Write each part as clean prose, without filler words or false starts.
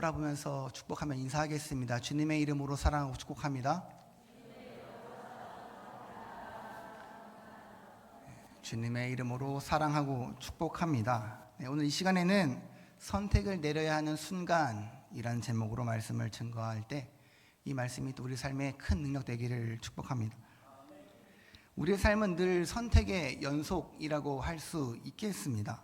돌아보면서 축복하며 인사하겠습니다. 주님의 이름으로 사랑하고 축복합니다. 주님의 이름으로 사랑하고 축복합니다. 오늘 이 시간에는 선택을 내려야 하는 순간이라는 제목으로 말씀을 증거할 때 이 말씀이 또 우리 삶에 큰 능력 되기를 축복합니다. 우리의 삶은 늘 선택의 연속이라고 할 수 있겠습니다.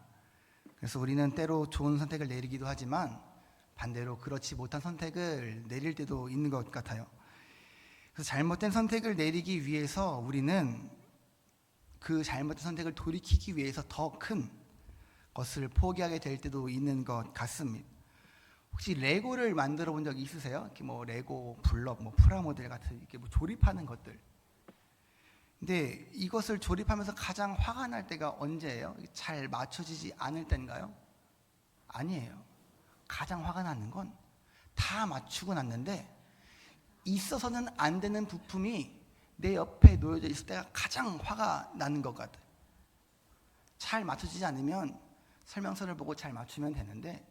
그래서 우리는 때로 좋은 선택을 내리기도 하지만 반대로 그렇지 못한 선택을 내릴 때도 있는 것 같아요. 그래서 잘못된 선택을 내리기 위해서 우리는 그 잘못된 선택을 돌이키기 위해서 더 큰 것을 포기하게 될 때도 있는 것 같습니다. 혹시 레고를 만들어 본 적 있으세요? 이렇게 뭐 레고 블럭, 뭐 프라모델 같은 이렇게 뭐 조립하는 것들. 근데 이것을 조립하면서 가장 화가 날 때가 언제예요? 잘 맞춰지지 않을 때인가요? 아니에요. 가장 화가 나는 건 다 맞추고 났는데 있어서는 안 되는 부품이 내 옆에 놓여져 있을 때가 가장 화가 나는 것 같아요. 잘 맞춰지지 않으면 설명서를 보고 잘 맞추면 되는데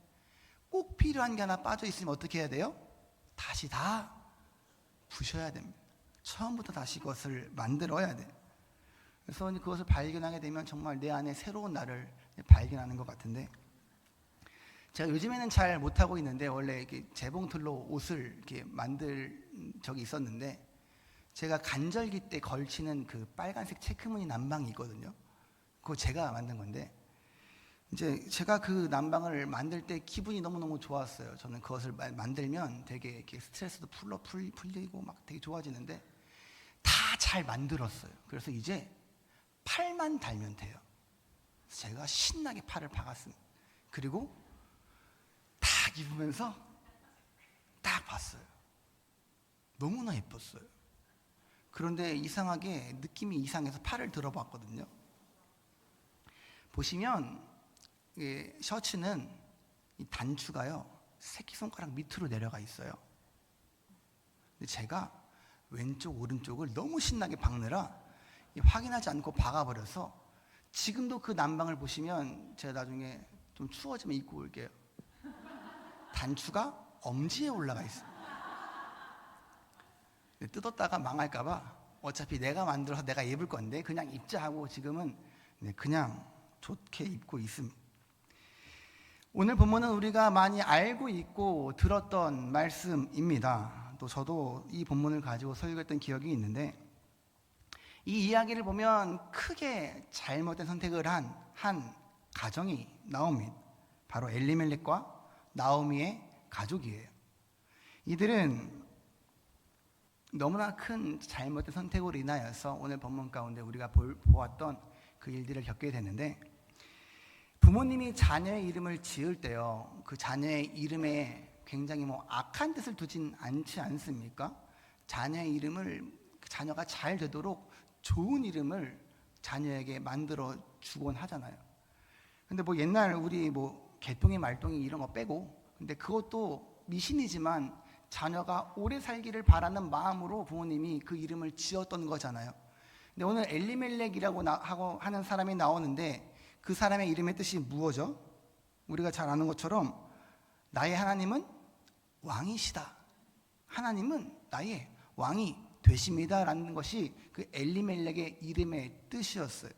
꼭 필요한 게 하나 빠져 있으면 어떻게 해야 돼요? 다시 다 부셔야 됩니다. 처음부터 다시 그것을 만들어야 돼요. 그래서 그것을 발견하게 되면 정말 내 안에 새로운 나를 발견하는 것 같은데, 제가 요즘에는 잘 못하고 있는데 원래 이렇게 재봉틀로 옷을 이렇게 만들 적이 있었는데, 제가 간절기 때 걸치는 그 빨간색 체크무늬 난방이 있거든요. 그거 제가 만든 건데, 이제 제가 그 난방을 만들 때 기분이 너무너무 좋았어요. 저는 그것을 만들면 되게 이렇게 스트레스도 풀리고 막 되게 좋아지는데 다 잘 만들었어요. 그래서 이제 팔만 달면 돼요. 제가 신나게 팔을 박았습니다. 그리고 딱 입으면서 딱 봤어요. 너무나 예뻤어요. 그런데 이상하게 느낌이 이상해서 팔을 들어봤거든요. 보시면 셔츠는 이 단추가요 새끼손가락 밑으로 내려가 있어요. 근데 제가 왼쪽 오른쪽을 너무 신나게 박느라 확인하지 않고 박아버려서 지금도 그 난방을 보시면 제가 나중에 좀 추워지면 입고 올게요. 단추가 엄지에 올라가 있어요. 뜯었다가 망할까봐 어차피 내가 만들어서 내가 입을 건데 그냥 입자 하고 지금은 그냥 좋게 입고 있습니다. 오늘 본문은 우리가 많이 알고 있고 들었던 말씀입니다. 또 저도 이 본문을 가지고 설교했던 기억이 있는데, 이 이야기를 보면 크게 잘못된 선택을 한 가정이 나옵니다. 바로 엘리멜렉과 나오미의 가족이에요. 이들은 너무나 큰 잘못된 선택으로 인하여서 오늘 본문 가운데 우리가 보았던 그 일들을 겪게 되는데, 부모님이 자녀의 이름을 지을 때요, 그 자녀의 이름에 굉장히 악한 뜻을 두진 않지 않습니까? 자녀의 이름을 자녀가 잘 되도록 좋은 이름을 자녀에게 만들어 주곤 하잖아요. 근데 옛날 우리 개똥이 말똥이 이런 거 빼고, 근데 그것도 미신이지만 자녀가 오래 살기를 바라는 마음으로 부모님이 그 이름을 지었던 거잖아요. 근데 오늘 엘리멜렉이라고 하는 사람이 나오는데, 그 사람의 이름의 뜻이 무엇이죠? 우리가 잘 아는 것처럼 나의 하나님은 왕이시다. 하나님은 나의 왕이 되십니다. 라는 것이 그 엘리멜렉의 이름의 뜻이었어요.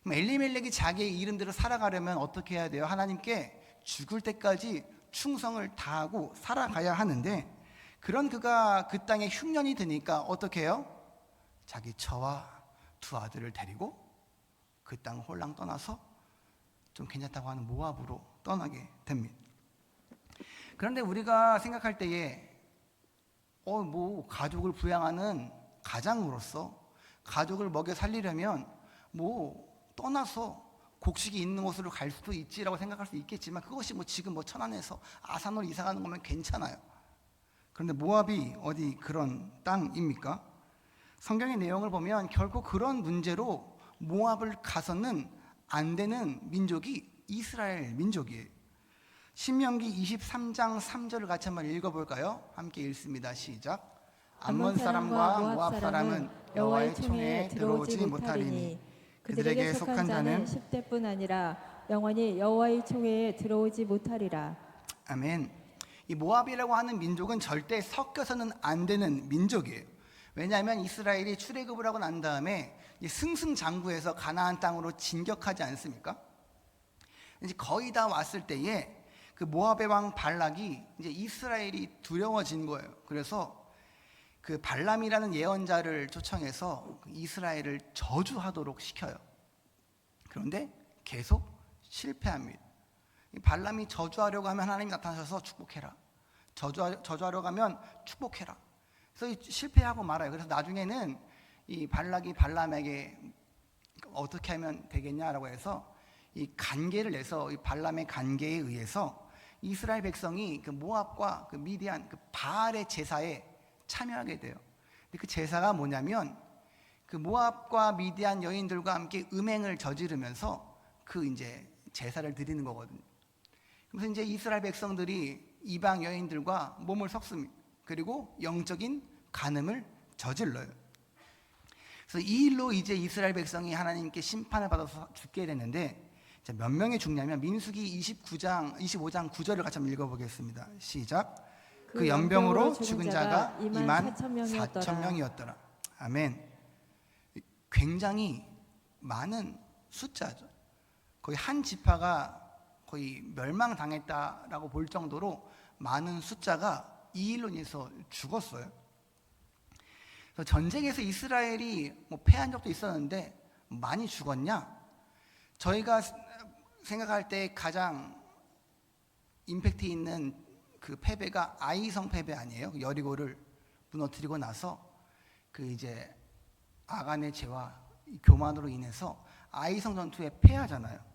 그럼 엘리멜렉이 자기의 이름대로 살아가려면 어떻게 해야 돼요? 하나님께 죽을 때까지 충성을 다하고 살아가야 하는데, 그런 그가 그 땅에 흉년이 드니까 어떻게 해요? 자기 처와 두 아들을 데리고 그 땅 홀랑 떠나서 좀 괜찮다고 하는 모압으로 떠나게 됩니다. 그런데 우리가 생각할 때에 가족을 부양하는 가장으로서 가족을 먹여 살리려면 떠나서 곡식이 있는 곳으로 갈 수도 있지라고 생각할 수 있겠지만, 그것이 지금 천안에서 아산으로 이사 가는 거면 괜찮아요. 그런데 모압이 어디 그런 땅입니까? 성경의 내용을 보면 결코 그런 문제로 모압을 가서는 안 되는 민족이 이스라엘 민족이에요. 신명기 23장 3절을 같이 한번 읽어볼까요? 함께 읽습니다. 시작. 암몬 사람과 모압 사람은 여호와의 총회에 들어오지 못하리니 그들에게 속한 자는 10대뿐 아니라 영원히 여호와의 총회에 들어오지 못하리라. 아멘. 이 모압이라고 하는 민족은 절대 섞여서는 안 되는 민족이에요. 왜냐하면 이스라엘이 출애굽을 하고 난 다음에 승승장구해서 가나안 땅으로 진격하지 않습니까? 이제 거의 다 왔을 때에 그 모압의 왕 발락이 이제 이스라엘이 두려워진 거예요. 그래서 그 발람이라는 예언자를 초청해서 이스라엘을 저주하도록 시켜요. 그런데 계속 실패합니다. 이 발람이 저주하려고 하면 하나님이 나타나셔서 축복해라. 저주하려고 하면 축복해라. 그래서 실패하고 말아요. 그래서 나중에는 이 발락이 발람에게 어떻게 하면 되겠냐라고 해서 이 간계를 내서 이 발람의 간계에 의해서 이스라엘 백성이 그 모압과 그 미디안 그 바알의 제사에 참여하게 돼요. 근데 그 제사가 뭐냐면 그 모압과 미디안 여인들과 함께 음행을 저지르면서 그 이제 제사를 드리는 거거든요. 그래서 이제 이스라엘 백성들이 이방 여인들과 몸을 섞습니다. 그리고 영적인 간음을 저질러요. 그래서 이 일로 이제 이스라엘 백성이 하나님께 심판을 받아서 죽게 되는데, 몇 명이 죽냐면 민수기 25장 9절을 같이 한번 읽어보겠습니다. 시작. 그 연병으로 죽은 자가 2만 4천 명이었더라. 아멘. 굉장히 많은 숫자죠. 거의 한 지파가 거의 멸망당했다라고 볼 정도로 많은 숫자가 이 일로 인해서 죽었어요. 그래서 전쟁에서 이스라엘이 패한 적도 있었는데 많이 죽었냐? 저희가 생각할 때 가장 임팩트 있는 그 패배가 아이성 패배 아니에요? 여리고를 무너뜨리고 나서 그 이제 아간의 죄와 교만으로 인해서 아이성 전투에 패하잖아요.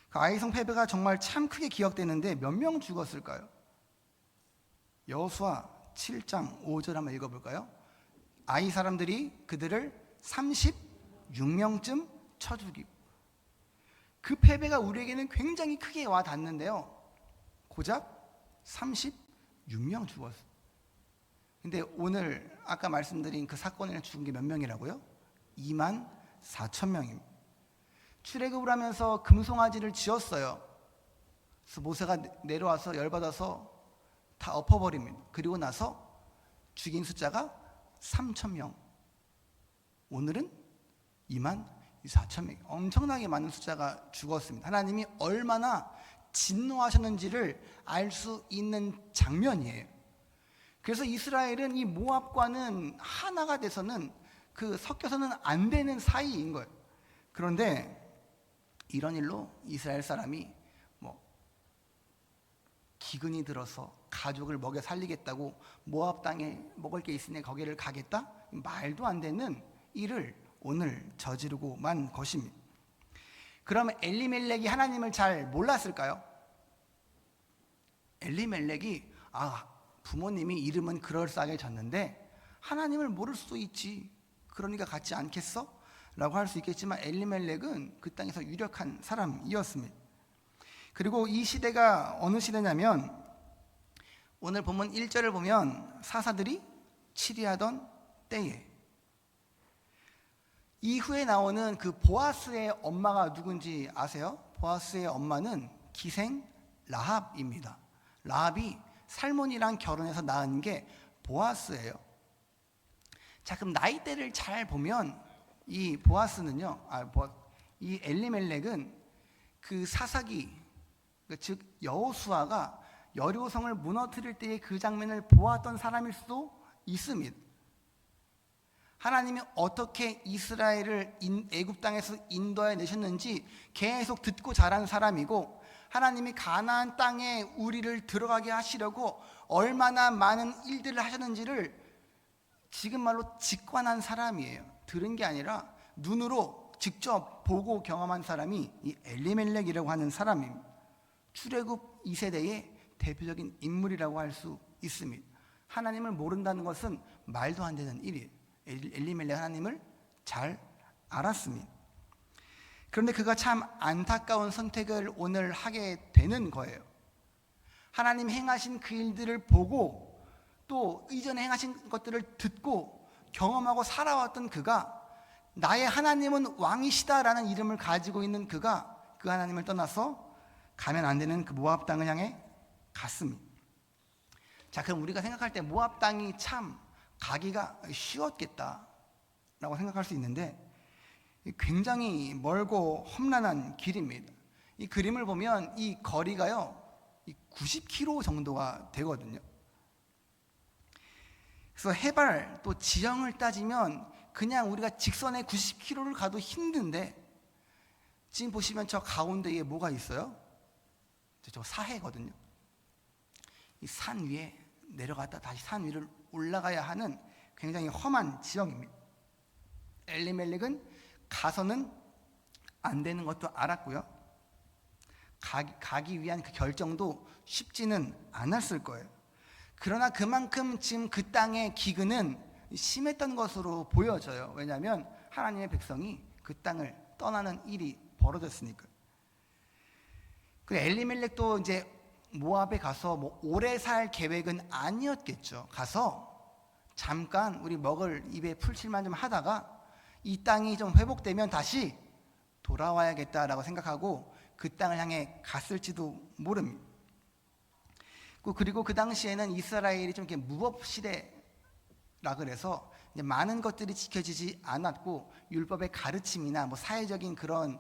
그 아이성 패배가 정말 참 크게 기억되는데 몇 명 죽었을까요? 여호수아 7장 5절 한번 읽어볼까요? 아이 사람들이 그들을 36명쯤 쳐 죽이고. 그 패배가 우리에게는 굉장히 크게 와 닿는데요, 고작 36명 죽었어요. 근데 오늘 아까 말씀드린 그 사건에 죽은 게 몇 명이라고요? 2만 4천 명입니다. 출애굽을 하면서 금송아지를 지었어요. 그래서 모세가 내려와서 열받아서 다 엎어버립니다. 그리고 나서 죽인 숫자가 3천 명. 오늘은 2만 4천 명. 엄청나게 많은 숫자가 죽었습니다. 하나님이 얼마나 진노하셨는지를 알 수 있는 장면이에요. 그래서 이스라엘은 이 모압과는 하나가 돼서는 그 섞여서는 안 되는 사이인 거예요. 그런데 이런 일로 이스라엘 사람이 기근이 들어서 가족을 먹여 살리겠다고 모압 땅에 먹을 게 있으니 거기를 가겠다? 말도 안 되는 일을 오늘 저지르고만 것입니다. 그러면 엘리멜렉이 하나님을 잘 몰랐을까요? 엘리멜렉이 부모님이 이름은 그럴싸하게 졌는데 하나님을 모를 수도 있지, 그러니까 같지 않겠어? 라고 할 수 있겠지만 엘리멜렉은 그 땅에서 유력한 사람이었습니다. 그리고 이 시대가 어느 시대냐면 오늘 본문 1절을 보면 사사들이 치리하던 때에, 이후에 나오는 그 보아스의 엄마가 누군지 아세요? 보아스의 엄마는 기생 라합입니다. 라합이 살몬이랑 결혼해서 낳은 게 보아스예요. 자, 그럼 나이대를 잘 보면 이 보아스는요, 이 엘리멜렉은 그 사사기, 즉 여호수아가 여리고성을 무너뜨릴 때의 그 장면을 보았던 사람일 수도 있습니다. 하나님이 어떻게 이스라엘을 애굽 땅에서 인도해 내셨는지 계속 듣고 자란 사람이고, 하나님이 가나안 땅에 우리를 들어가게 하시려고 얼마나 많은 일들을 하셨는지를 지금 말로 직관한 사람이에요. 들은 게 아니라 눈으로 직접 보고 경험한 사람이 이 엘리멜렉이라고 하는 사람입니다. 출애굽 2세대의 대표적인 인물이라고 할 수 있습니다. 하나님을 모른다는 것은 말도 안 되는 일이에요. 엘리멜렉 하나님을 잘 알았습니다. 그런데 그가 참 안타까운 선택을 오늘 하게 되는 거예요. 하나님 행하신 그 일들을 보고 또 이전에 행하신 것들을 듣고 경험하고 살아왔던 그가, 나의 하나님은 왕이시다라는 이름을 가지고 있는 그가 그 하나님을 떠나서 가면 안 되는 그 모압 땅을 향해 갔습니다. 자, 그럼 우리가 생각할 때 모압 땅이 참 가기가 쉬웠겠다라고 생각할 수 있는데 굉장히 멀고 험난한 길입니다. 이 그림을 보면 이 거리가요 90km 정도가 되거든요. 그래서 해발 또 지형을 따지면 그냥 우리가 직선에 90km를 가도 힘든데, 지금 보시면 저 가운데에 뭐가 있어요? 저 사해거든요. 이 산 위에 내려갔다 다시 산 위를 올라가야 하는 굉장히 험한 지형입니다. 엘리멜렉은 가서는 안 되는 것도 알았고요. 가기 위한 그 결정도 쉽지는 않았을 거예요. 그러나 그만큼 지금 그 땅의 기근은 심했던 것으로 보여져요. 왜냐하면 하나님의 백성이 그 땅을 떠나는 일이 벌어졌으니까요. 그리고 엘리멜렉도 이제 모압에 가서 뭐 오래 살 계획은 아니었겠죠. 가서 잠깐 우리 먹을 입에 풀칠만 좀 하다가 이 땅이 좀 회복되면 다시 돌아와야겠다라고 생각하고 그 땅을 향해 갔을지도 모릅니다. 그리고 그 당시에는 이스라엘이 좀 이렇게 무법시대라 그래서 이제 많은 것들이 지켜지지 않았고 율법의 가르침이나 뭐 사회적인 그런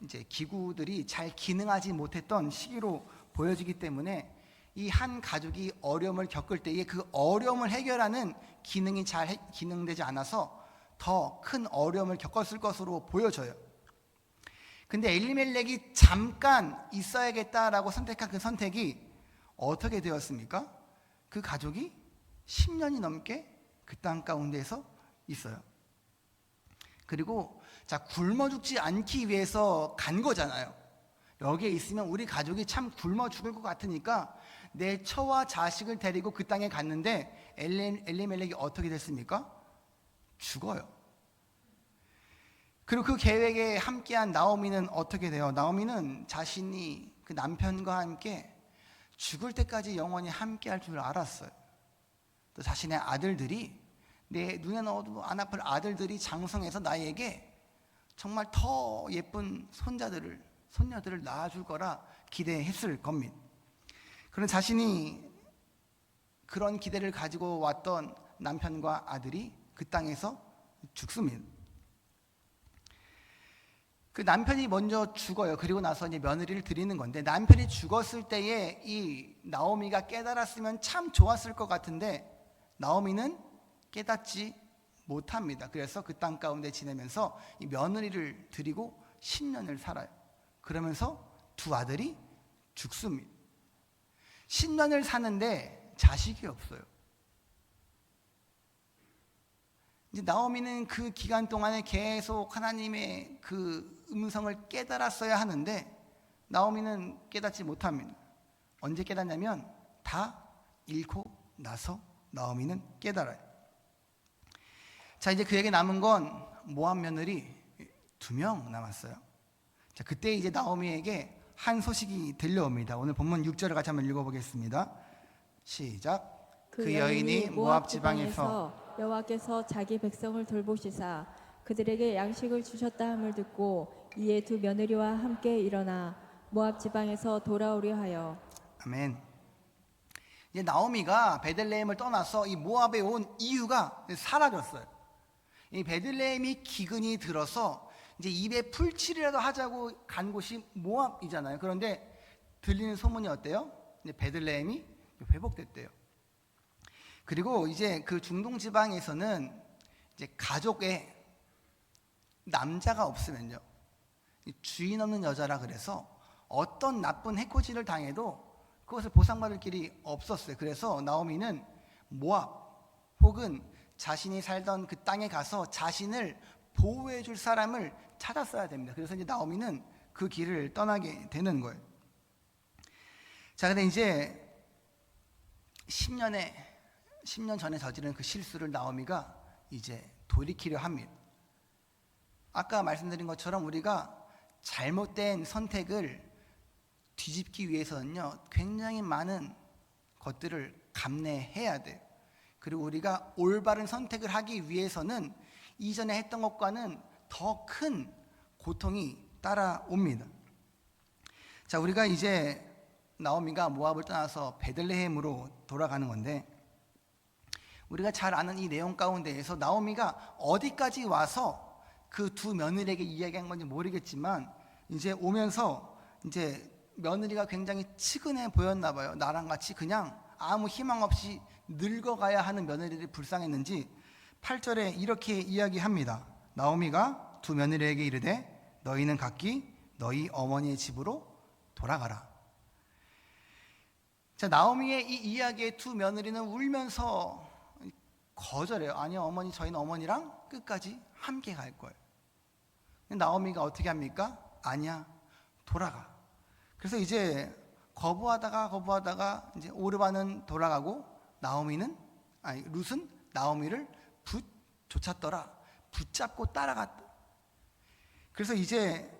이제 기구들이 잘 기능하지 못했던 시기로 보여지기 때문에 이 한 가족이 어려움을 겪을 때에 그 어려움을 해결하는 기능이 잘 기능되지 않아서 더 큰 어려움을 겪었을 것으로 보여져요. 근데 엘리멜렉이 잠깐 있어야겠다라고 선택한 그 선택이 어떻게 되었습니까? 그 가족이 10년이 넘게 그 땅 가운데에서 있어요. 그리고 자, 굶어 죽지 않기 위해서 간 거잖아요. 여기에 있으면 우리 가족이 참 굶어 죽을 것 같으니까 내 처와 자식을 데리고 그 땅에 갔는데 엘리멜렉이 어떻게 됐습니까? 죽어요. 그리고 그 계획에 함께한 나오미는 어떻게 돼요? 나오미는 자신이 그 남편과 함께 죽을 때까지 영원히 함께할 줄 알았어요. 또 자신의 아들들이, 내 눈에 넣어도 안 아플 아들들이 장성해서 나에게 정말 더 예쁜 손녀들을 낳아줄 거라 기대했을 겁니다. 그런 자신이 그런 기대를 가지고 왔던 남편과 아들이 그 땅에서 죽습니다. 그 남편이 먼저 죽어요. 그리고 나서 이제 며느리를 드리는 건데, 남편이 죽었을 때에 이 나오미가 깨달았으면 참 좋았을 것 같은데 나오미는 깨닫지 못합니다. 그래서 그 땅 가운데 지내면서 이 며느리를 드리고 10년을 살아요. 그러면서 두 아들이 죽습니다. 10년을 사는데 자식이 없어요. 이제 나오미는 그 기간 동안에 계속 하나님의 그 음성을 깨달았어야 하는데 나오미는 깨닫지 못합니다. 언제 깨닫냐면 다 잃고 나서 나오미는 깨달아요. 자, 이제 그에게 남은 건 모압 며느리 2명 남았어요. 자, 그때 이제 나오미에게 한 소식이 들려옵니다. 오늘 본문 6절을 같이 한번 읽어보겠습니다. 시작. 그 여인이 모압 지방에서 여호와께서 자기 백성을 돌보시사 그들에게 양식을 주셨다 함을 듣고 이에 두 며느리와 함께 일어나 모압 지방에서 돌아오려 하여. 아멘. 이제 나오미가 베들레헴을 떠나서 이 모압에 온 이유가 사라졌어요. 이 베들레헴이 기근이 들어서 이제 입에 풀칠이라도 하자고 간 곳이 모압이잖아요. 그런데 들리는 소문이 어때요? 이제 베들레헴이 회복됐대요. 그리고 이제 그 중동 지방에서는 이제 가족에 남자가 없으면요, 주인 없는 여자라 그래서 어떤 나쁜 해코지를 당해도 그것을 보상받을 길이 없었어요. 그래서 나오미는 모압 혹은 자신이 살던 그 땅에 가서 자신을 보호해 줄 사람을 찾았어야 됩니다. 그래서 이제 나오미는 그 길을 떠나게 되는 거예요. 자, 근데 이제 10년 전에 저지른 그 실수를 나오미가 이제 돌이키려 합니다. 아까 말씀드린 것처럼 우리가 잘못된 선택을 뒤집기 위해서는요, 굉장히 많은 것들을 감내해야 돼요. 그리고 우리가 올바른 선택을 하기 위해서는 이전에 했던 것과는 더 큰 고통이 따라옵니다. 자, 우리가 이제 나오미가 모압을 떠나서 베들레헴으로 돌아가는 건데, 우리가 잘 아는 이 내용 가운데에서 나오미가 어디까지 와서 그 두 며느리에게 이야기한 건지 모르겠지만, 이제 오면서 이제 며느리가 굉장히 측은해 보였나 봐요. 나랑 같이 그냥 아무 희망 없이 늙어가야 하는 며느리들이 불쌍했는지 8절에 이렇게 이야기합니다. 나오미가 두 며느리에게 이르되 너희는 각기 너희 어머니의 집으로 돌아가라. 자, 나오미의 이 이야기에 두 며느리는 울면서 거절해요. 아니요, 어머니, 저희는 어머니랑 끝까지 함께 갈 거예요. 나오미가 어떻게 합니까? 아니야, 돌아가. 그래서 이제 거부하다가 이제 오르바는 돌아가고 룻은 나오미를 쫓았더라. 붙잡고 따라갔다. 그래서 이제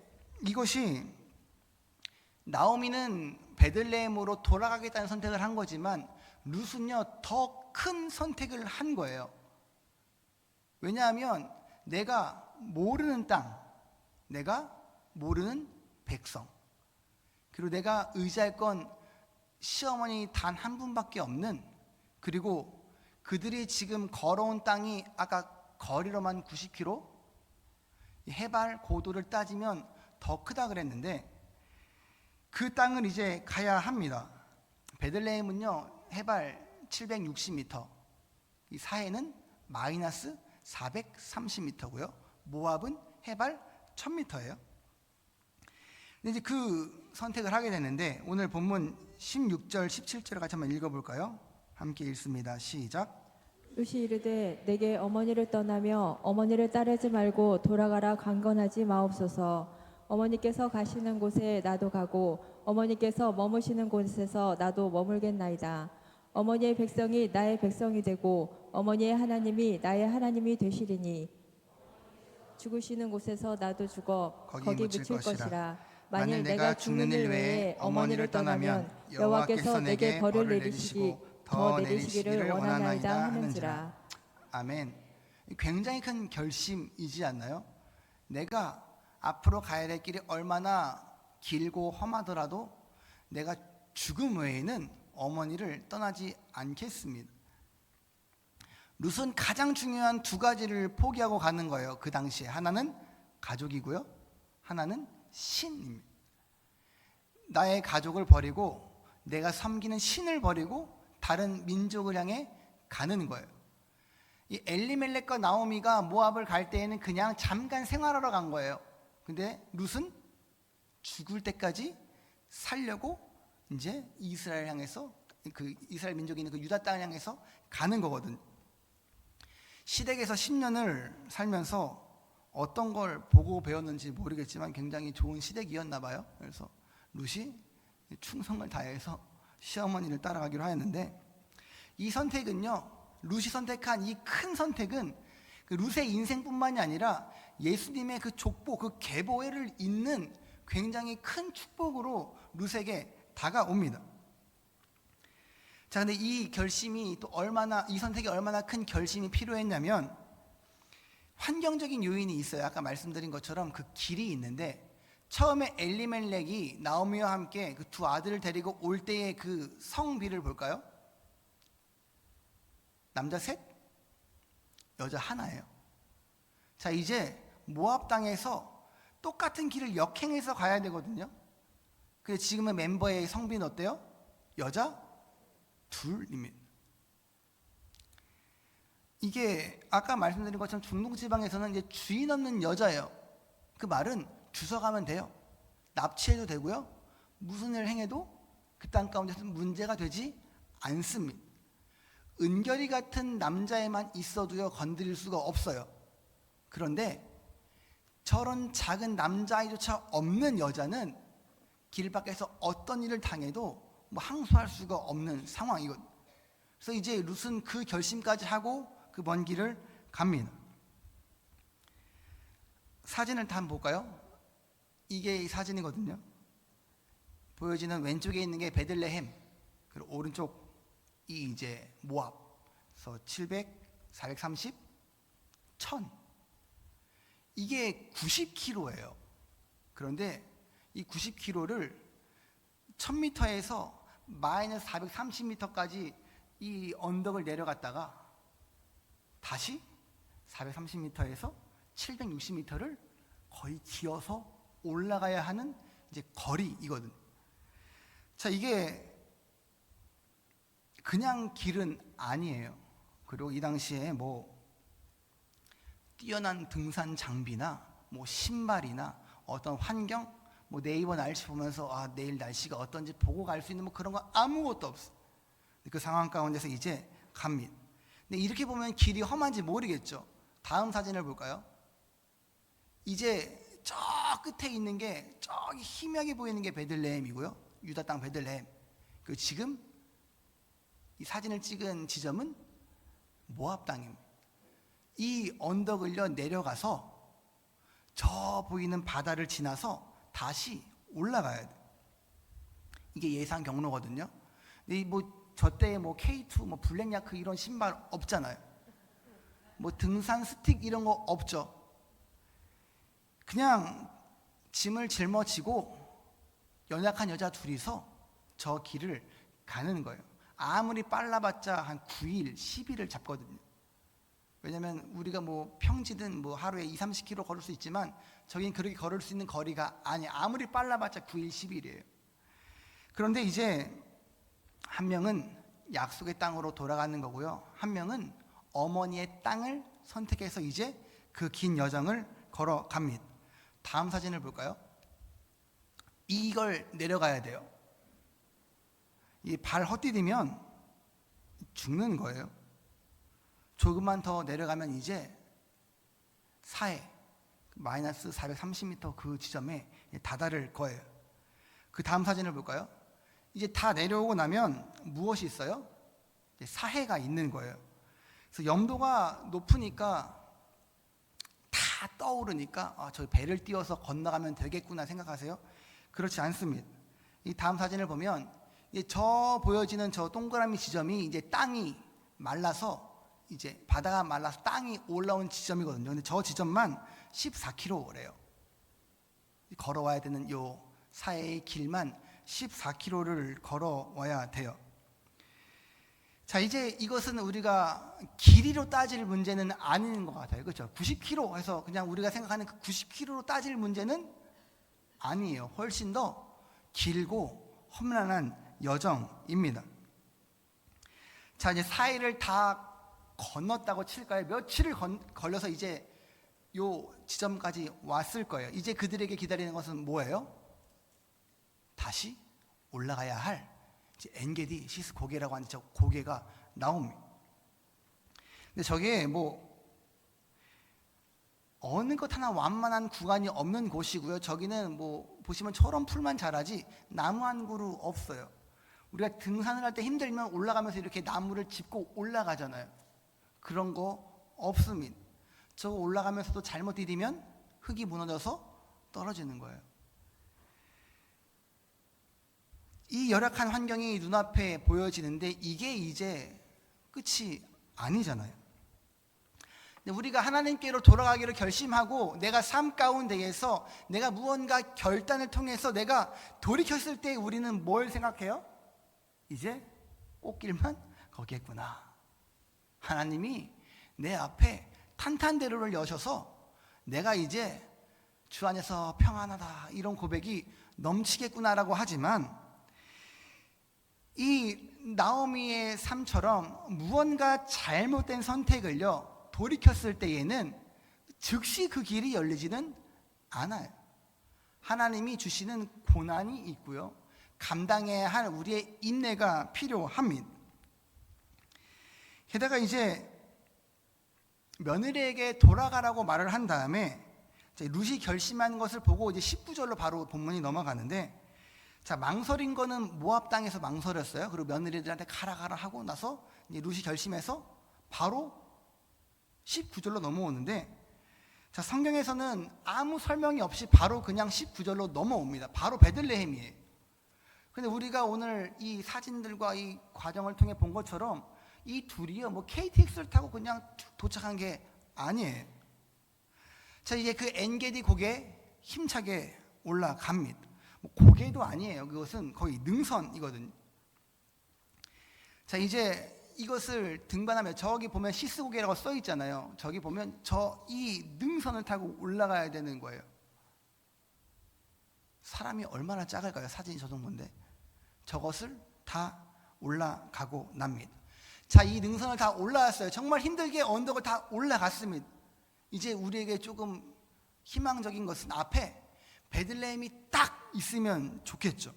이것이 나오미는 베들레헴으로 돌아가겠다는 선택을 한 거지만 룻은요 더 큰 선택을 한 거예요. 왜냐하면 내가 모르는 땅, 내가 모르는 백성, 그리고 내가 의지할 건 시어머니 단 한 분밖에 없는, 그리고 그들이 지금 걸어온 땅이 아까 거리로만 90km, 해발 고도를 따지면 더 크다 그랬는데 그 땅을 이제 가야 합니다. 베들레헴은요 해발 760m, 이 사해는 마이너스 430m고요. 모압은 해발 1000m예요. 근데 이제 그 선택을 하게 되는데 오늘 본문 16절 17절을 같이 한번 읽어볼까요? 함께 읽습니다. 시작. 룻이 이르되 내게 어머니를 떠나며 어머니를 따르지 말고 돌아가라 강건하지 마옵소서. 어머니께서 가시는 곳에 나도 가고 어머니께서 머무시는 곳에서 나도 머물겠나이다. 어머니의 백성이 나의 백성이 되고 어머니의 하나님이 나의 하나님이 되시리니 죽으시는 곳에서 나도 죽어 거기 묻힐 것이라. 만일 내가 죽는 일 외에 어머니를 떠나면 여호와께서 내게 벌을 내리시고 더 내리시기를 원하나이다 하는지라. 아멘. 굉장히 큰 결심이지 않나요? 내가 앞으로 가야 될 길이 얼마나 길고 험하더라도 내가 죽음 외에는 어머니를 떠나지 않겠습니다. 룻은 가장 중요한 두 가지를 포기하고 가는 거예요. 그 당시에 하나는 가족이고요, 하나는 신입니다. 나의 가족을 버리고 내가 섬기는 신을 버리고 다른 민족을 향해 가는 거예요. 이 엘리멜렉과 나오미가 모압을 갈 때에는 그냥 잠깐 생활하러 간 거예요. 근데 룻은 죽을 때까지 살려고 이제 이스라엘 향해서, 그 이스라엘 민족이 있는 그 유다 땅을 향해서 가는 거거든. 시댁에서 10년을 살면서 어떤 걸 보고 배웠는지 모르겠지만 굉장히 좋은 시댁이었나 봐요. 그래서 룻이 충성을 다해서 시어머니를 따라가기로 하였는데, 이 선택은요, 룻이 선택한 이 큰 선택은 그 룻의 인생뿐만이 아니라 예수님의 그 족보, 그 계보를 잇는 굉장히 큰 축복으로 룻에게 다가옵니다. 자, 근데 이 결심이 또 이 선택이 얼마나 큰 결심이 필요했냐면 환경적인 요인이 있어요. 아까 말씀드린 것처럼 그 길이 있는데, 처음에 엘리멜렉이 나오미와 함께 그 두 아들을 데리고 올 때의 그 성비를 볼까요? 남자 셋, 여자 하나예요. 자, 이제 모압 땅에서 똑같은 길을 역행해서 가야 되거든요. 근데 지금의 멤버의 성비는 어때요? 여자 둘입니다. 이게 아까 말씀드린 것처럼 중동 지방에서는 이제 주인 없는 여자예요. 그 말은 주워가면 돼요. 납치해도 되고요. 무슨 일을 행해도 그 땅 가운데서 문제가 되지 않습니다. 은결이 같은 남자애만 있어도요 건드릴 수가 없어요. 그런데 저런 작은 남자아이조차 없는 여자는 길 밖에서 어떤 일을 당해도 뭐 항소할 수가 없는 상황이거든요. 그래서 이제 룻은 그 결심까지 하고 그 먼 길을 갑니다. 사진을 다 한번 볼까요? 이게 이 사진이거든요. 보여지는 왼쪽에 있는 게 베들레헴, 그리고 오른쪽이 이제 모압. 그래서 700, 430, 1000. 이게 90km예요. 그런데 이 90km를 1000m에서 마이너스 430m까지 이 언덕을 내려갔다가 다시 430m에서 760m를 거의 기어서 올라가야 하는 이제 거리이거든. 자, 이게 그냥 길은 아니에요. 그리고 이 당시에 뭐 뛰어난 등산 장비나 뭐 신발이나 어떤 환경, 뭐 네이버 날씨 보면서 내일 날씨가 어떤지 보고 갈 수 있는 뭐 그런 거 아무것도 없어. 그 상황 가운데서 이제 갑니다. 근데 이렇게 보면 길이 험한지 모르겠죠. 다음 사진을 볼까요? 이제 저 끝에 있는 게 저기 희미하게 보이는 게 베들레헴이고요. 유다 땅 베들레헴. 그 지금 이 사진을 찍은 지점은 모압 땅입니다. 이 언덕을요 내려가서 저 보이는 바다를 지나서 다시 올라가야 돼. 이게 예상 경로거든요. 근데 뭐 저 때에 뭐 K2, 뭐 블랙야크 이런 신발 없잖아요. 뭐 등산 스틱 이런 거 없죠. 그냥 짐을 짊어지고 연약한 여자 둘이서 저 길을 가는 거예요. 아무리 빨라봤자 한 9일, 10일을 잡거든요. 왜냐면 우리가 뭐 평지든 뭐 하루에 20-30km 걸을 수 있지만 저긴 그렇게 걸을 수 있는 거리가 아니에요. 아무리 빨라봤자 9일, 10일이에요. 그런데 이제 한 명은 약속의 땅으로 돌아가는 거고요. 한 명은 어머니의 땅을 선택해서 이제 그 긴 여정을 걸어갑니다. 다음 사진을 볼까요? 이걸 내려가야 돼요. 이 발 헛디디면 죽는 거예요. 조금만 더 내려가면 이제 사해 마이너스 430m 그 지점에 다다를 거예요. 그 다음 사진을 볼까요? 이제 다 내려오고 나면 무엇이 있어요? 사해가 있는 거예요. 그래서 염도가 높으니까 다 떠오르니까 저 배를 띄워서 건너가면 되겠구나 생각하세요? 그렇지 않습니다. 이 다음 사진을 보면 저 보여지는 저 동그라미 지점이 이제 땅이 말라서 이제 바다가 말라서 땅이 올라온 지점이거든요. 근데 저 지점만 14km래요. 걸어와야 되는 요 사해의 길만 14km를 걸어와야 돼요. 자, 이제 이것은 우리가 길이로 따질 문제는 아닌 것 같아요. 그렇죠? 90km 해서 그냥 우리가 생각하는 그 90km로 따질 문제는 아니에요. 훨씬 더 길고 험난한 여정입니다. 자, 이제 사해를 다 건넜다고 칠까요? 며칠을 걸려서 이제 요 지점까지 왔을 거예요. 이제 그들에게 기다리는 것은 뭐예요? 다시 올라가야 할 엔게디 시스 고개라고 하는 저 고개가 나옵니다. 근데 저게 뭐 어느 것 하나 완만한 구간이 없는 곳이고요. 저기는 뭐 보시면 저런 풀만 자라지 나무 한 그루 없어요. 우리가 등산을 할 때 힘들면 올라가면서 이렇게 나무를 짚고 올라가잖아요. 그런 거 없습니다. 저거 올라가면서도 잘못 디디면 흙이 무너져서 떨어지는 거예요. 이 열악한 환경이 눈앞에 보여지는데 이게 이제 끝이 아니잖아요. 근데 우리가 하나님께로 돌아가기로 결심하고 내가 삶 가운데에서 내가 무언가 결단을 통해서 내가 돌이켰을 때 우리는 뭘 생각해요? 이제 꽃길만 걷겠구나. 하나님이 내 앞에 탄탄대로를 여셔서 내가 이제 주 안에서 평안하다 이런 고백이 넘치겠구나라고 하지만 이 나오미의 삶처럼 무언가 잘못된 선택을요 돌이켰을 때에는 즉시 그 길이 열리지는 않아요. 하나님이 주시는 고난이 있고요, 감당해야 할 우리의 인내가 필요합니다. 게다가 이제 며느리에게 돌아가라고 말을 한 다음에 룻이 결심한 것을 보고 이제 19절로 바로 본문이 넘어가는데, 자, 망설인 거는 모압 땅에서 망설였어요. 그리고 며느리들한테 가라 하고 나서 이제 룻이 결심해서 바로 19절로 넘어오는데, 자, 성경에서는 아무 설명이 없이 바로 그냥 19절로 넘어옵니다. 바로 베들레헴이에요. 근데 우리가 오늘 이 사진들과 이 과정을 통해 본 것처럼 이 둘이요 뭐 KTX를 타고 그냥 도착한 게 아니에요. 자, 이제 그 엔게디 고개에 힘차게 올라갑니다. 뭐 고개도 아니에요. 그것은 거의 능선이거든요. 자, 이제 이것을 등반하면 저기 보면 시스고개라고 써 있잖아요. 저기 보면 이 능선을 타고 올라가야 되는 거예요. 사람이 얼마나 작을까요? 사진이 저 정도인데 저것을 다 올라가고 납니다. 자, 이 능선을 다 올라왔어요. 정말 힘들게 언덕을 다 올라갔습니다. 이제 우리에게 조금 희망적인 것은 앞에 베들레헴이 딱 있으면 좋겠죠.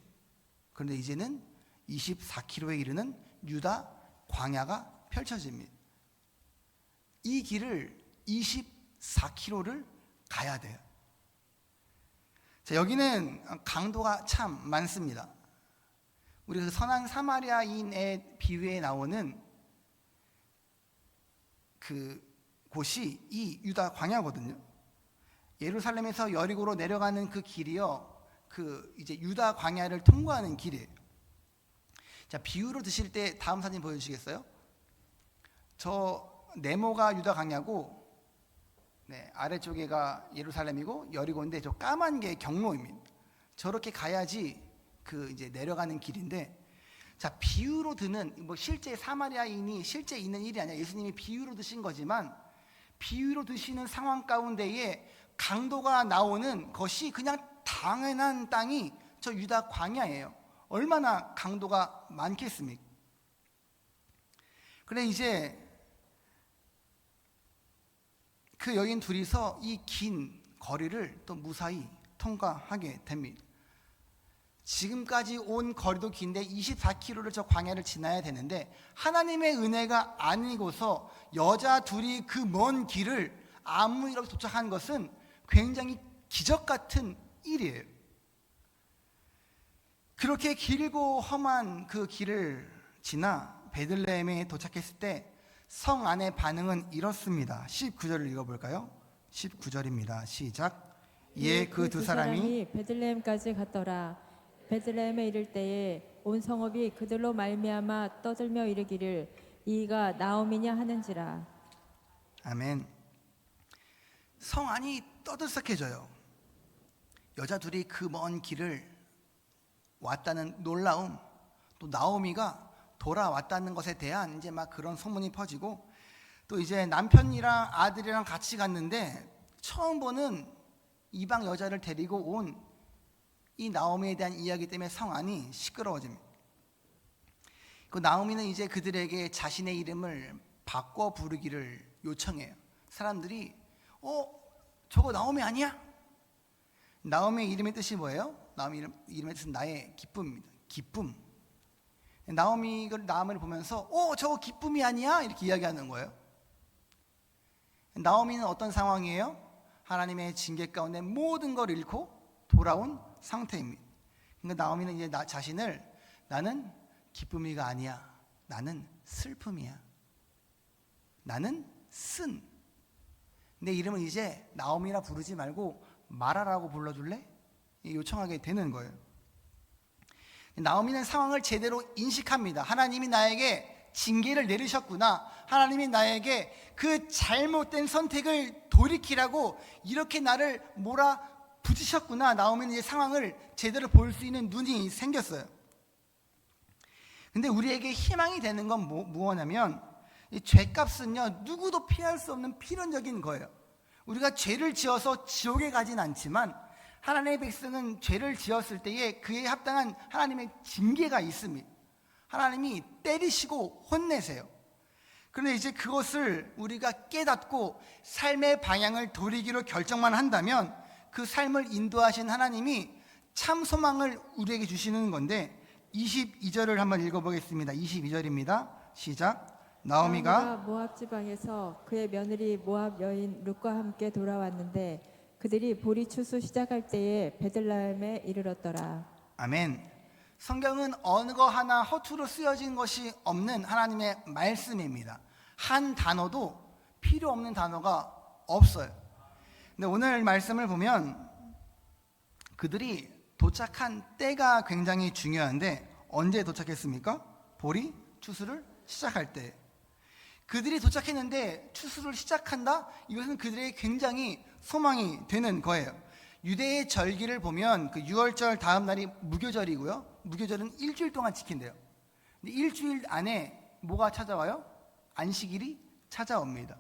그런데 이제는 24km에 이르는 유다 광야가 펼쳐집니다. 이 길을 24km를 가야 돼요. 자, 여기는 강도가 참 많습니다. 우리 그 선한 사마리아인의 비유에 나오는 그 곳이 이 유다 광야거든요. 예루살렘에서 여리고로 내려가는 그 길이요, 그 이제 유다 광야를 통과하는 길이에요. 자, 비유로 드실 때 다음 사진 보여주시겠어요? 저 네모가 유다 광야고, 네, 아래쪽에가 예루살렘이고 여리고인데 저 까만 게 경로입니다. 저렇게 가야지 그 이제 내려가는 길인데, 자, 비유로 드는, 뭐 실제 사마리아인이 실제 있는 일이 아니라 예수님이 비유로 드신 거지만, 비유로 드시는 상황 가운데에 강도가 나오는 것이 그냥 당연한 땅이 저 유다 광야예요. 얼마나 강도가 많겠습니까? 그래, 이제 그 여인 둘이서 이 긴 거리를 또 무사히 통과하게 됩니다. 지금까지 온 거리도 긴데 24km를 저 광야를 지나야 되는데, 하나님의 은혜가 아니고서 여자 둘이 그 먼 길을 아무 일 없이 도착한 것은 굉장히 기적 같은 일이에요. 그렇게 길고 험한 그 길을 지나 베들레헴에 도착했을 때 성 안의 반응은 이렇습니다. 19절을 읽어볼까요? 19절입니다. 시작. 예, 그 두 사람이 베들레헴까지 갔더라. 베들레헴에 이를 때에 온 성읍이 그들로 말미암아 떠들며 이르기를 이가 나옴이냐 하는지라. 아멘. 성 안이 떠들썩해져요. 여자 둘이 그 먼 길을 왔다는 놀라움, 또 나오미가 돌아왔다는 것에 대한 이제 막 그런 소문이 퍼지고, 또 이제 남편이랑 아들이랑 같이 갔는데 처음 보는 이방 여자를 데리고 온 이 나오미에 대한 이야기 때문에 성 안이 시끄러워집니다. 그 나오미는 이제 그들에게 자신의 이름을 바꿔 부르기를 요청해요. 사람들이 저거 나오미 아니야? 나오미의 이름의 뜻이 뭐예요? 나오미 이름의 뜻은 나의 기쁨입니다. 기쁨. 나오미를 보면서 저거 기쁨이 아니야? 이렇게 이야기하는 거예요. 나오미는 어떤 상황이에요? 하나님의 징계 가운데 모든 걸 잃고 돌아온 상태입니다. 그러니까 나오미는 이제 자신을 나는 기쁨이가 아니야. 나는 슬픔이야. 나는 쓴. 내 이름은 이제 나오미라 부르지 말고 마라라고 불러줄래? 요청하게 되는 거예요. 나오미는 상황을 제대로 인식합니다. 하나님이 나에게 징계를 내리셨구나. 하나님이 나에게 그 잘못된 선택을 돌이키라고 이렇게 나를 몰아붙이셨구나. 나오미는 이제 상황을 제대로 볼 수 있는 눈이 생겼어요. 근데 우리에게 희망이 되는 건 무엇이냐면, 이 죄값은요, 누구도 피할 수 없는 필연적인 거예요. 우리가 죄를 지어서 지옥에 가진 않지만 하나님의 백성은 죄를 지었을 때에 그에 합당한 하나님의 징계가 있습니다. 하나님이 때리시고 혼내세요. 그런데 이제 그것을 우리가 깨닫고 삶의 방향을 돌이기로 결정만 한다면 그 삶을 인도하신 하나님이 참 소망을 우리에게 주시는 건데, 22절을 한번 읽어보겠습니다. 22절입니다. 시작. 나오미가 모압 지방에서 그의 며느리 모압 여인 룻과 함께 돌아왔는데 그들이 보리 추수 시작할 때에 베들레헴에 이르렀더라. 아멘. 성경은 어느 거 하나 허투루 쓰여진 것이 없는 하나님의 말씀입니다. 한 단어도 필요 없는 단어가 없어요. 근데 오늘 말씀을 보면 그들이 도착한 때가 굉장히 중요한데, 언제 도착했습니까? 보리 추수를 시작할 때. 그들이 도착했는데 추수를 시작한다? 이것은 그들에게 굉장히 소망이 되는 거예요. 유대의 절기를 보면 그 유월절 다음 날이 무교절이고요. 무교절은 일주일 동안 지킨대요. 근데 일주일 안에 뭐가 찾아와요? 안식일이 찾아옵니다.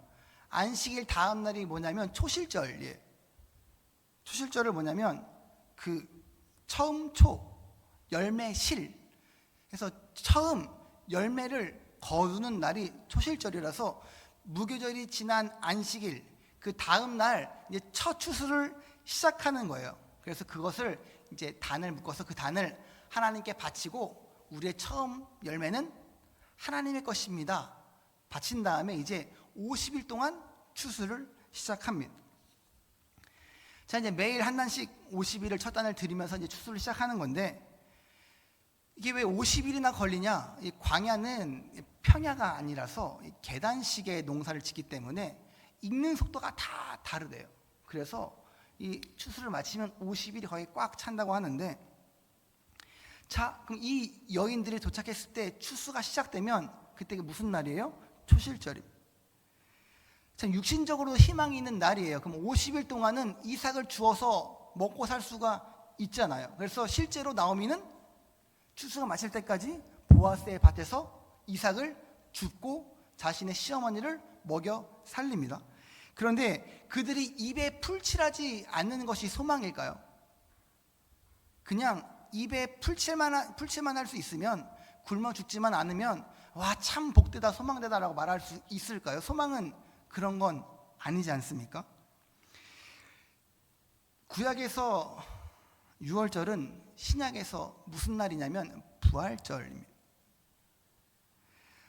안식일 다음 날이 뭐냐면 초실절이에요. 초실절을 뭐냐면 그 처음 초 열매 실, 그래서 처음 열매를 거두는 날이 초실절이라서 무교절이 지난 안식일 그 다음 날 이제 첫 추수를 시작하는 거예요. 그래서 그것을 이제 단을 묶어서 그 단을 하나님께 바치고 우리의 처음 열매는 하나님의 것입니다. 바친 다음에 이제 50일 동안 추수를 시작합니다. 자, 이제 매일 한 단씩 50일을 첫 단을 드리면서 이제 추수를 시작하는 건데, 이게 왜 50일이나 걸리냐? 이 광야는 평야가 아니라서 계단식의 농사를 짓기 때문에 익는 속도가 다 다르대요. 그래서 이 추수를 마치면 50일이 거의 꽉 찬다고 하는데, 자, 그럼 이 여인들이 도착했을 때 추수가 시작되면 그때가 무슨 날이에요? 초실절입니다. 참 육신적으로 희망이 있는 날이에요. 그럼 50일 동안은 이삭을 주어서 먹고 살 수가 있잖아요. 그래서 실제로 나오미는 추수가 마칠 때까지 보아스의 밭에서 이삭을 줍고 자신의 시어머니를 먹여 살립니다. 그런데 그들이 입에 풀칠하지 않는 것이 소망일까요? 그냥 입에 풀칠만 할 수 있으면, 굶어 죽지만 않으면 와, 참 복되다, 소망되다라고 말할 수 있을까요? 소망은 그런 건 아니지 않습니까? 구약에서 유월절은 신약에서 무슨 날이냐면 부활절입니다.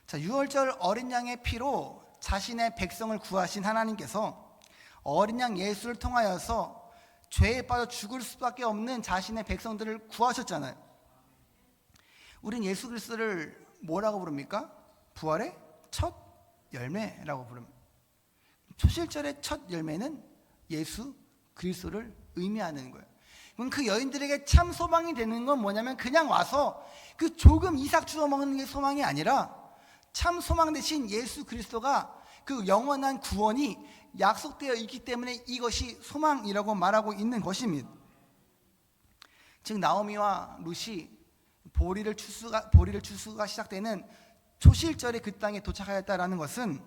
자, 유월절 어린 양의 피로 자신의 백성을 구하신 하나님께서 어린 양 예수를 통하여서 죄에 빠져 죽을 수밖에 없는 자신의 백성들을 구하셨잖아요. 우린 예수 그리스도를 뭐라고 부릅니까? 부활의 첫 열매라고 부릅니다. 초실절의 첫 열매는 예수 그리스도를 의미하는 거예요. 그럼 그 여인들에게 참 소망이 되는 건 뭐냐면 그냥 와서 그 조금 이삭 주워 먹는 게 소망이 아니라 참 소망 대신 예수 그리스도가 그 영원한 구원이 약속되어 있기 때문에 이것이 소망이라고 말하고 있는 것입니다. 즉 나오미와 룻이 보리를 추수가 시작되는 초실절에 그 땅에 도착하였다라는 것은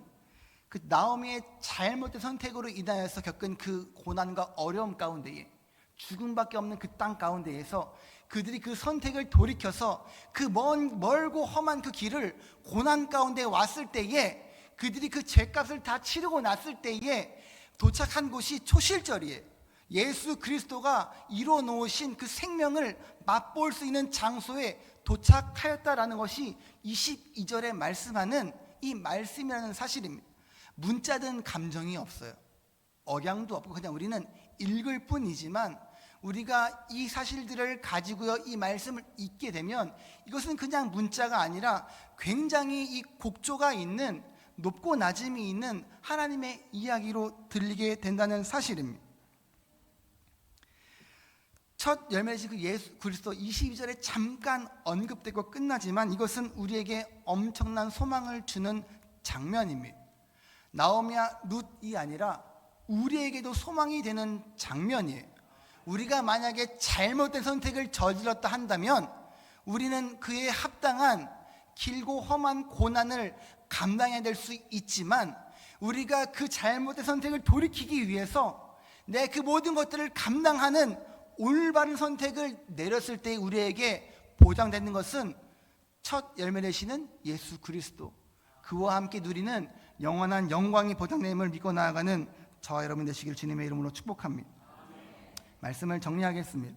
그 나오미의 잘못된 선택으로 인하여서 겪은 그 고난과 어려움 가운데에, 죽음밖에 없는 그 땅 가운데에서 그들이 그 선택을 돌이켜서 그 멀고 험한 그 길을 고난 가운데 왔을 때에, 그들이 그 죄값을 다 치르고 났을 때에 도착한 곳이 초실절이에요. 예수 그리스도가 이루어 놓으신 그 생명을 맛볼 수 있는 장소에 도착하였다라는 것이 22절에 말씀하는 이 말씀이라는 사실입니다. 문자든 감정이 없어요. 억양도 없고 그냥 우리는 읽을 뿐이지만, 우리가 이 사실들을 가지고요 이 말씀을 읽게 되면 이것은 그냥 문자가 아니라 굉장히 이 곡조가 있는, 높고 낮음이 있는 하나님의 이야기로 들리게 된다는 사실입니다. 첫 열매이신 그 예수 그리스도 22절에 잠깐 언급되고 끝나지만 이것은 우리에게 엄청난 소망을 주는 장면입니다. 나오미와 룻이 아니라 우리에게도 소망이 되는 장면이에요. 우리가 만약에 잘못된 선택을 저질렀다 한다면 우리는 그에 합당한 길고 험한 고난을 감당해야 될 수 있지만, 우리가 그 잘못된 선택을 돌이키기 위해서 내 그 모든 것들을 감당하는 올바른 선택을 내렸을 때 우리에게 보장되는 것은 첫 열매 되시는 예수 그리스도, 그와 함께 누리는 영원한 영광이 보장됨을 믿고 나아가는 저와 여러분 되시길 주님의 이름으로 축복합니다. 말씀을 정리하겠습니다.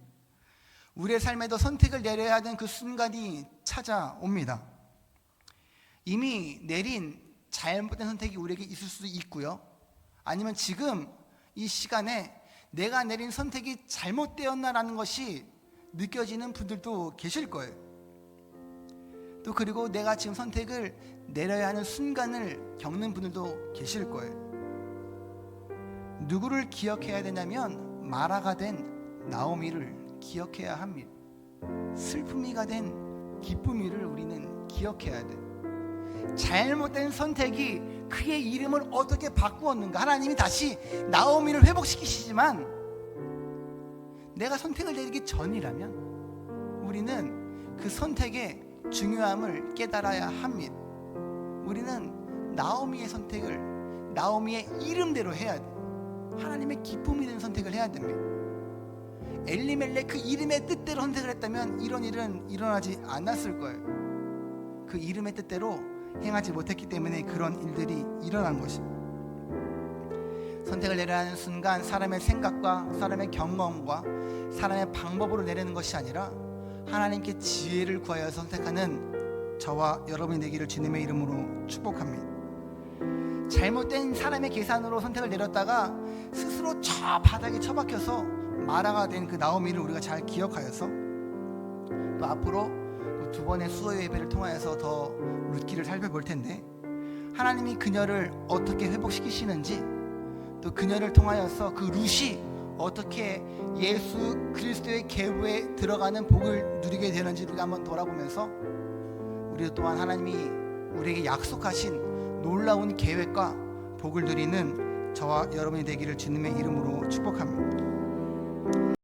우리의 삶에도 선택을 내려야 하는 그 순간이 찾아옵니다. 이미 내린 잘못된 선택이 우리에게 있을 수도 있고요, 아니면 지금 이 시간에 내가 내린 선택이 잘못되었나라는 것이 느껴지는 분들도 계실 거예요. 또 그리고 내가 지금 선택을 내려야 하는 순간을 겪는 분들도 계실 거예요. 누구를 기억해야 되냐면 마라가 된 나오미를 기억해야 합니다. 슬픔이가 된 기쁨이를 우리는 기억해야 돼요. 잘못된 선택이 그의 이름을 어떻게 바꾸었는가. 하나님이 다시 나오미를 회복시키시지만 내가 선택을 내리기 전이라면 우리는 그 선택의 중요함을 깨달아야 합니다. 우리는 나오미의 선택을 나오미의 이름대로 해야 돼. 하나님의 기쁨이 되는 선택을 해야 됩니다. 엘리멜렉 그 이름의 뜻대로 선택을 했다면 이런 일은 일어나지 않았을 거예요. 그 이름의 뜻대로 행하지 못했기 때문에 그런 일들이 일어난 것입니다. 선택을 내려야 하는 순간 사람의 생각과 사람의 경험과 사람의 방법으로 내리는 것이 아니라 하나님께 지혜를 구하여 선택하는 저와 여러분이 되기를 주님의 이름으로 축복합니다. 잘못된 사람의 계산으로 선택을 내렸다가 스스로 저 바닥에 처박혀서 마라가 된 그 나오미를 우리가 잘 기억하여서 또 앞으로 그 두 번의 수호 예배를 통하여서 더 룻기를 살펴볼 텐데, 하나님이 그녀를 어떻게 회복시키시는지, 또 그녀를 통하여서 그 룻이 어떻게 예수 그리스도의 계보에 들어가는 복을 누리게 되는지 우리가 한번 돌아보면서 우리 또한 하나님이 우리에게 약속하신 놀라운 계획과 복을 누리는 저와 여러분이 되기를 주님의 이름으로 축복합니다.